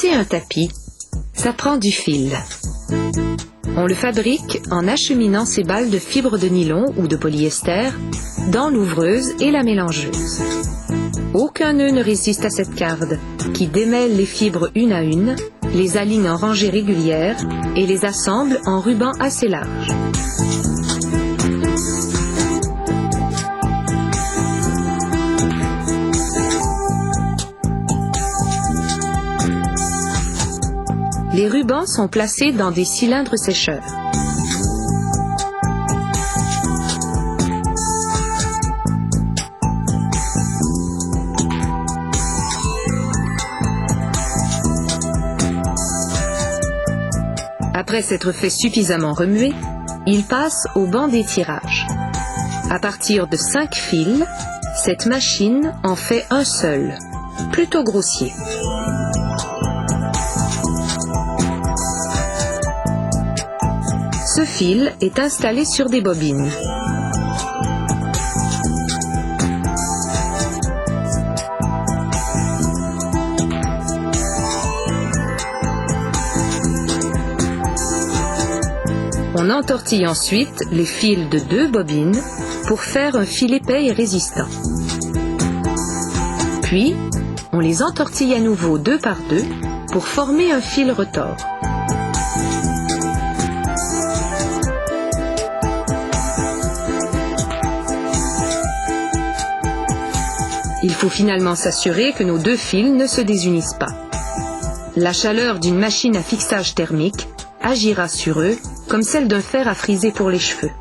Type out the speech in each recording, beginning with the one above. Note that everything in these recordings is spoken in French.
Tisser un tapis, ça prend du fil. On le fabrique en acheminant ces balles de fibres de nylon ou de polyester dans l'ouvreuse et la mélangeuse. Aucun nœud ne résiste à cette carde qui démêle les fibres une à une, les aligne en rangées régulières et les assemble en rubans assez larges. Les rubans sont placés dans des cylindres sécheurs. Après s'être fait suffisamment remuer, il passe au banc d'étirage. À partir de 5 fils, cette machine en fait un seul, plutôt grossier. Ce fil est installé sur des bobines. On entortille ensuite les fils de 2 bobines pour faire un fil épais et résistant. Puis, on les entortille à nouveau 2 par 2 pour former un fil retors. Il faut finalement s'assurer que nos 2 fils ne se désunissent pas. La chaleur d'une machine à fixage thermique agira sur eux comme celle d'un fer à friser pour les cheveux.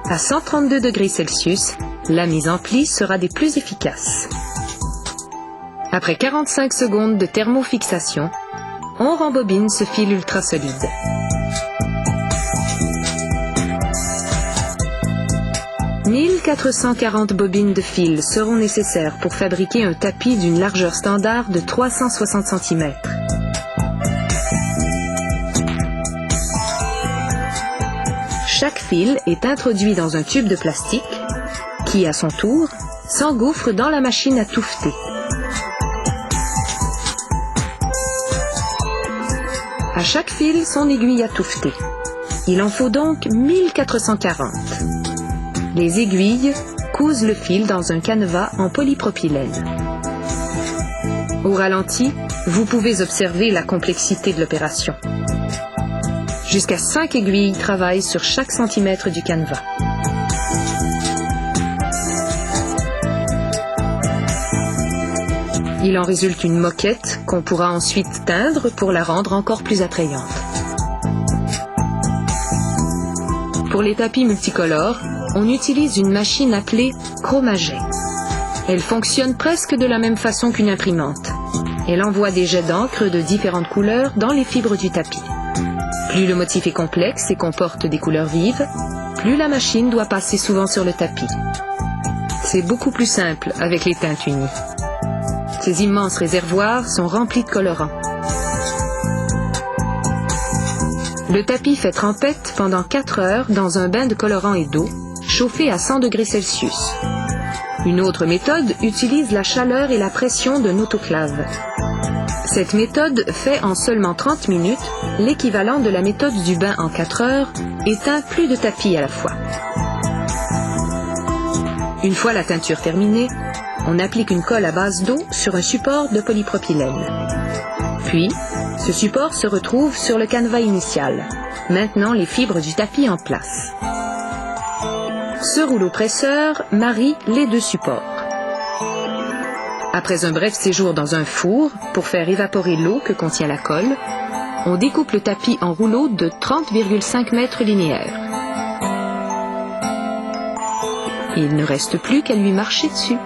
À 132 degrés Celsius, la mise en pli sera des plus efficaces. Après 45 secondes de thermofixation, on rembobine ce fil ultra solide. « 1440 bobines de fil seront nécessaires pour fabriquer un tapis d'une largeur standard de 360 cm. Chaque fil est introduit dans un tube de plastique qui, à son tour, s'engouffre dans la machine à touffeter. À chaque fil, son aiguille à touffeter. Il en faut donc 1440. Les aiguilles cousent le fil dans un canevas en polypropylène. Au ralenti, vous pouvez observer la complexité de l'opération. Jusqu'à 5 aiguilles travaillent sur chaque centimètre du canevas. Il en résulte une moquette qu'on pourra ensuite teindre pour la rendre encore plus attrayante. Pour les tapis multicolores, on utilise une machine appelée chromajet. Elle fonctionne presque de la même façon qu'une imprimante. Elle envoie des jets d'encre de différentes couleurs dans les fibres du tapis. Plus le motif est complexe et comporte des couleurs vives, plus la machine doit passer souvent sur le tapis. C'est beaucoup plus simple avec les teintes unies. Ces immenses réservoirs sont remplis de colorants. Le tapis fait trempette pendant 4 heures dans un bain de colorant et d'eau, chauffé à 100 degrés Celsius. Une autre méthode utilise la chaleur et la pression d'un autoclave. Cette méthode fait en seulement 30 minutes l'équivalent de la méthode du bain en 4 heures et teint plus de tapis à la fois. Une fois la teinture terminée, on applique une colle à base d'eau sur un support de polypropylène. Puis, ce support se retrouve sur le canevas initial, maintenant les fibres du tapis en place. Ce rouleau presseur marie les 2 supports. Après un bref séjour dans un four pour faire évaporer l'eau que contient la colle, on découpe le tapis en rouleaux de 30,5 mètres linéaires. Il ne reste plus qu'à lui marcher dessus.